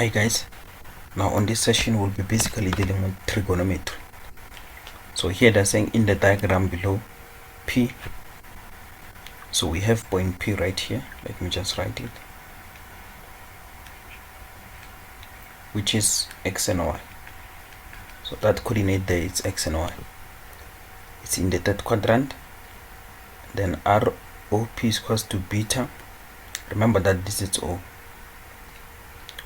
Hi guys, now on this session we'll be basically dealing with trigonometry. So here they're saying in the diagram below P, so we have point P right here. Let me just write it, which is x and y. So that coordinate there is x and y. It's in the third quadrant. Then ROP is equals to beta. Remember that this is O,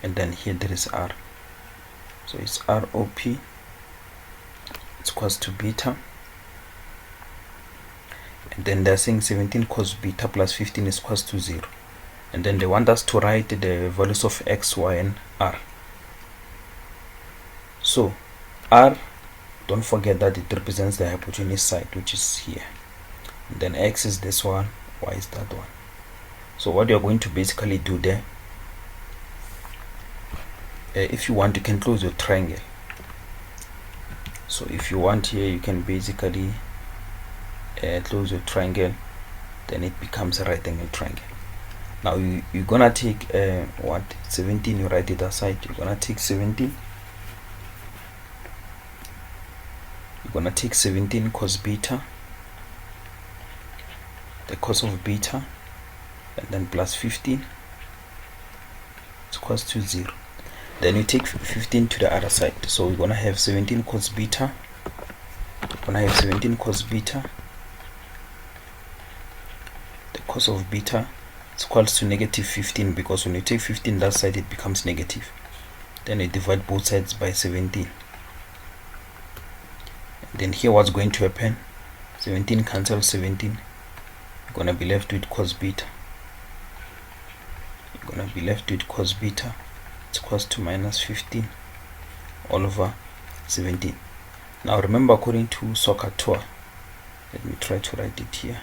and then here there is R, so it's ROP, it's equals to beta, and then they're saying 17 cos beta plus 15 is equals to 0, and then they want us to write the values of x, y, and R. So R, don't forget that it represents the hypotenuse side, which is here, and then x is this one, y is that one. So what you're going to basically do there, if you want, you can close your triangle. So if you want here, you can basically close your triangle, then it becomes a right angle triangle. Now you're gonna take 17, you write it aside. You're gonna take 17, you're gonna take 17 cos beta, the cos of beta, and then plus 15 is equals to 0. Then you take 15 to the other side, so we're gonna have 17 cos beta, we're gonna have 17 cos beta, the cos of beta is equals to negative 15, because when you take 15 that side it becomes negative. Then you divide both sides by 17, and then here what's going to happen, 17 cancels 17, you're gonna be left with cos beta, you're gonna be left with cos beta, it's equals to minus 15 all over 17. Now remember, according to 𝗧𝗏𝗃, let me try to write it here.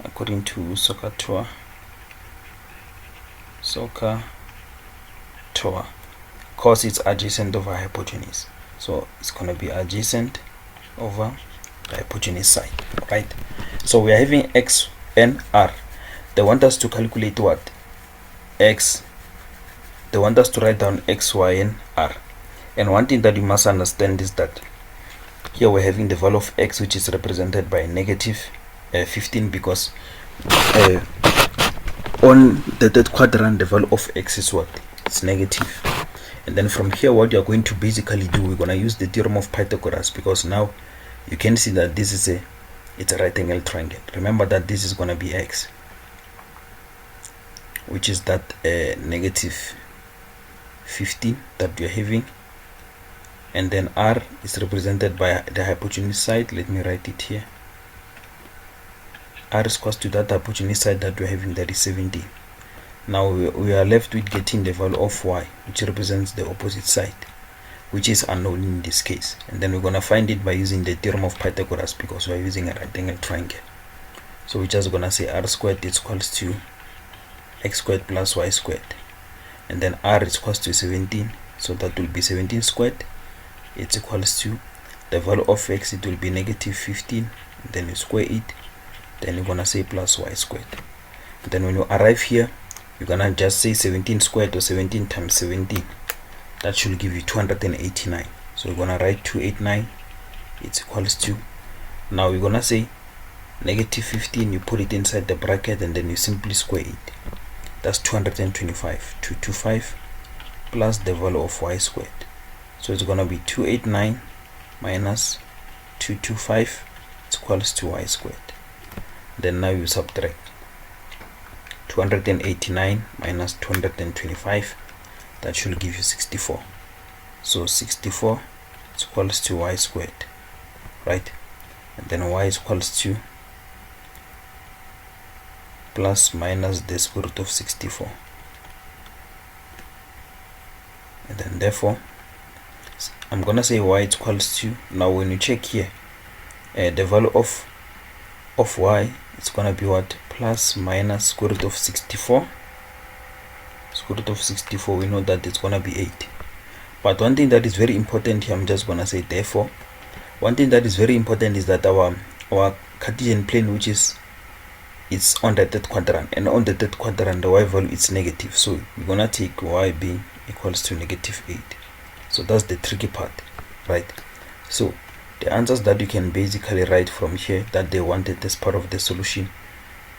According to 𝗧𝗏𝗃, cos is adjacent over hypotenuse, so it's going to be adjacent over the hypotenuse side, right? So we are having x and r. They want us to calculate what? X. They want us to write down x, y, and r. And one thing that you must understand is that here we're having the value of x, which is represented by negative 15, because on the third quadrant the value of x is what? It's negative. And then from here what you're going to basically do, we're going to use the theorem of Pythagoras, because now you can see that this is it's a right angle triangle. Remember that this is going to be x, which is that negative 15 that you're having, and then r is represented by the hypotenuse side. Let me write it here. R is equals to that hypotenuse side that we're having, that is 17. Now we are left with getting the value of y, which represents the opposite side, which is unknown in this case, and then we're going to find it by using the theorem of Pythagoras, because we're using a right angle triangle. So we're just going to say r squared is equals to x squared plus y squared, and then r is equals to 17, so that will be 17 squared. It's equals to the value of x, it will be negative 15, then you square it, then you're gonna say plus y squared. And then when you arrive here, you're gonna just say 17 squared, or 17 times 17, that should give you 289. So you're gonna write 289, it's equals to, now we're gonna say negative 15, you put it inside the bracket, and then you simply square it. That's 225, 225 plus the value of y squared. So it's going to be 289 minus 225, it's equals to y squared. Then now you subtract 289 minus 225, that should give you 64. So 64 is equals to y squared, right? And then y is equals to plus minus the square root of 64, and then therefore I'm gonna say y is equals to, now when you check here, the value of y, it's gonna be what? Plus minus square root of 64. Square root of 64, we know that it's gonna be 8. But one thing that is very important here, I'm just gonna say therefore, one thing that is very important is that our Cartesian plane, which is it's on the third quadrant, and on the third quadrant the y value is negative, so we're gonna take y being equals to -8. So that's the tricky part, right? So the answers that you can basically write from here that they wanted as part of the solution,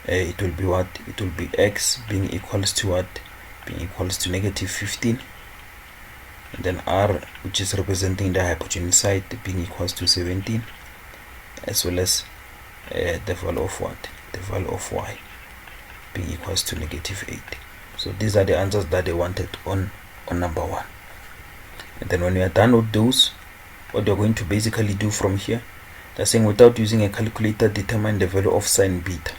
it will be what? It will be x being equals to what? Being equals to -15, and then r, which is representing the hypotenuse side, being equals to 17, as well as the value of what? The value of y being equals to -8. So these are the answers that they wanted on number 1. And then when we are done with those, what you're going to basically do from here, they're saying without using a calculator, determine the value of sine beta.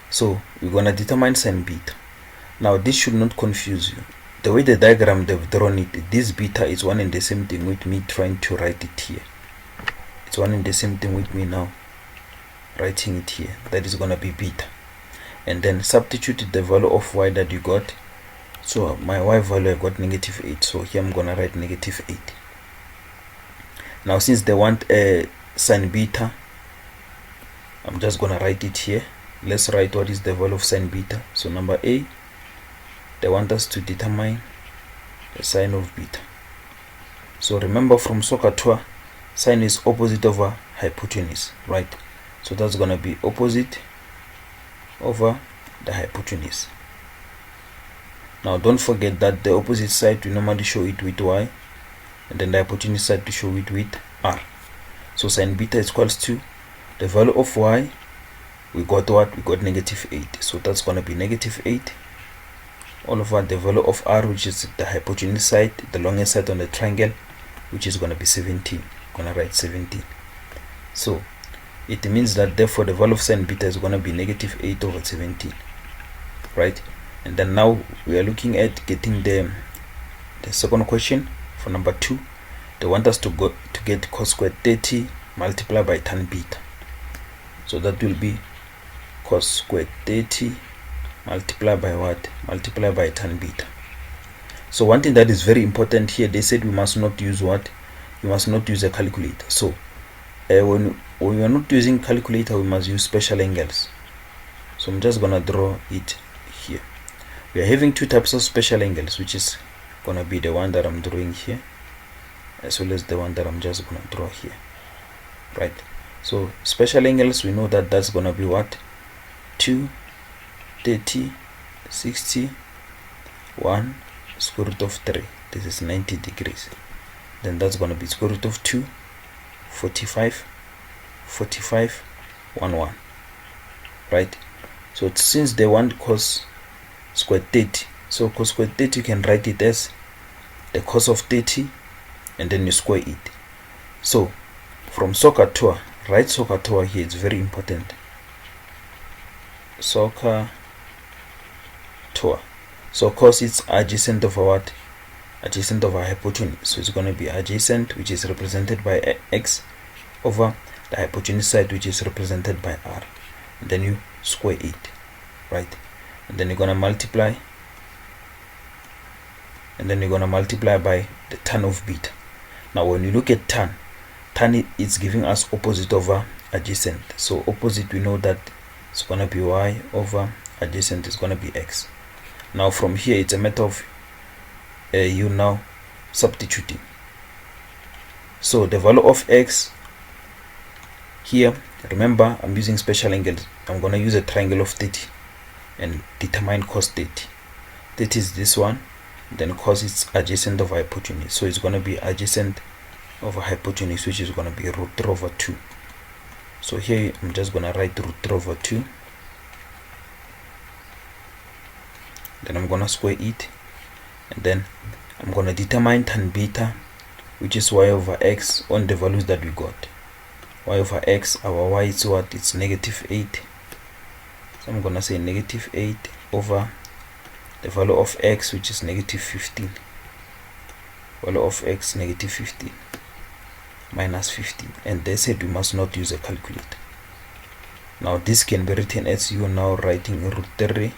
So we're going to determine sine beta. Now this should not confuse you. The way the diagram they've drawn it, this beta is one and the same thing with me trying to write it here. It's one and the same thing with me now writing it here. That is going to be beta. And then substitute the value of y that you got. So my y value, I got -8. So here I'm going to write -8. Now since they want a sine beta, I'm just going to write it here. Let's write what is the value of sine beta. So number A, they want us to determine the sine of beta. So remember from soccer tour, sine is opposite over hypotenuse, right? So that's going to be opposite over the hypotenuse. Now don't forget that the opposite side we normally show it with y, and then the hypotenuse side to show it with r. So sine beta is equals to the value of y. We got what? We got -8. So that's going to be -8 all over the value of r, which is the hypotenuse side, the longest side on the triangle, which is going to be 17. I'm going to write 17. So it means that therefore the value of sine beta is going to be -8 over 17, right? And then now we are looking at getting the second question for number 2. They want us to get cos² multiplied by tan beta. So that will be cos² multiplied by what? Multiplied by tan beta. So one thing that is very important here, they said we must not use what? We must not use a calculator. So when we are not using calculator, we must use special angles. So I'm just gonna draw it here. We are having two types of special angles, which is gonna be the one that I'm drawing here, as well as the one that I'm just gonna draw here, right? So special angles, we know that that's gonna be what? 2, 30, 60, 1, square root of 3. This is 90 degrees. Then that's gonna be square root of 2, 45, 45, 1, 1, right? So since they want cos square 30, so cos square 30, you can write it as the cos of 30, and then you square it. So from soccer tour, write soccer tour here. It's very important. Soccer tour. So cos is adjacent of what? Adjacent of a hypotenuse. So it's going to be adjacent, which is represented by x, over the hypotenuse side, which is represented by r. And then you square it, right? And then you're going to multiply. And then you're going to multiply by the tan of beta. Now when you look at tan is giving us opposite over adjacent. So opposite, we know that it's going to be y, over adjacent is going to be x. Now from here, it's a matter of you now substituting. So the value of x here, remember I'm using special angles. I'm going to use a triangle of 30 and determine cos 30. 30 is this one, then cos is adjacent of hypotenuse. So it's going to be adjacent over hypotenuse, which is going to be √3 over 2. So here I'm just going to write √3 over 2. Then I'm going to square it, and then I'm going to determine tan beta, which is y over x, on the values that we got. Y over x, our y is what? It's -8. So I'm going to say -8 over the value of x, which is -15. Value of x, -15, minus 15. And they said we must not use a calculator. Now this can be written as you now writing √3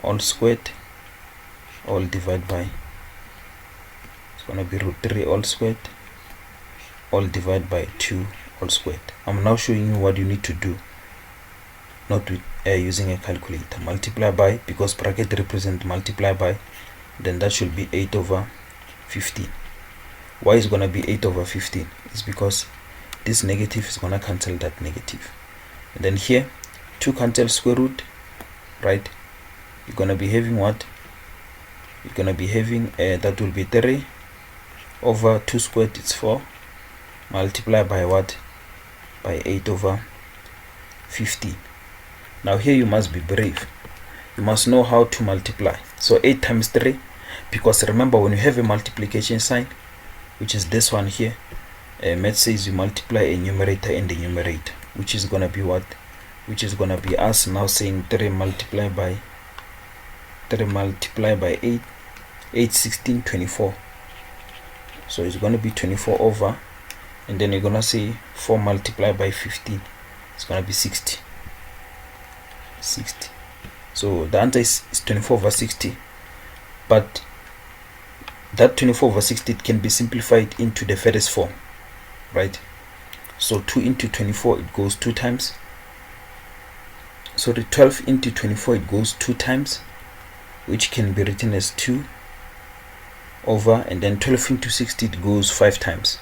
all squared, all divided by, it's going to be √3 all squared, all divided by 2 all squared. I'm now showing you what you need to do not with using a calculator. Multiply by, because bracket represent multiply by, then that should be 8/15. Why is gonna be 8/15? It's because this negative is gonna cancel that negative, and then here 2 cancel square root, right? You're gonna be having what? You're gonna be having that will be 3/2 squared, it's 4, multiply by what? By 8/15. Now here you must be brave. You must know how to multiply. So 8 times 3, because remember, when you have a multiplication sign, which is this one here, math says you multiply a numerator and a numerator, which is gonna be what? Which is gonna be us now saying 3 multiply by 8, 8, 16, 24. So it's gonna be 24 over, and then you're gonna say 4 multiplied by 15. It's gonna be 60. So the answer is 24/60, but that 24/60, it can be simplified into the furthest form, right? So 2 into 24, it goes 2 times. So the 12 into 24, it goes 2 times, which can be written as 2 over, and then 12 into 60, it goes 5 times.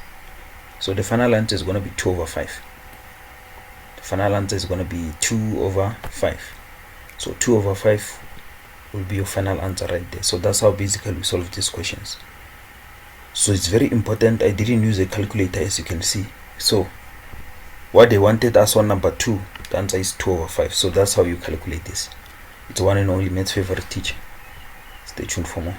So the final answer is going to be 2/5. The final answer is going to be 2/5. So 2/5 will be your final answer right there. So that's how basically we solve these questions. So it's very important. I didn't use a calculator, as you can see. So what they wanted us on number 2, the answer is 2/5. So that's how you calculate this. It's one and only Maths Favorite Teacher. Stay tuned for more.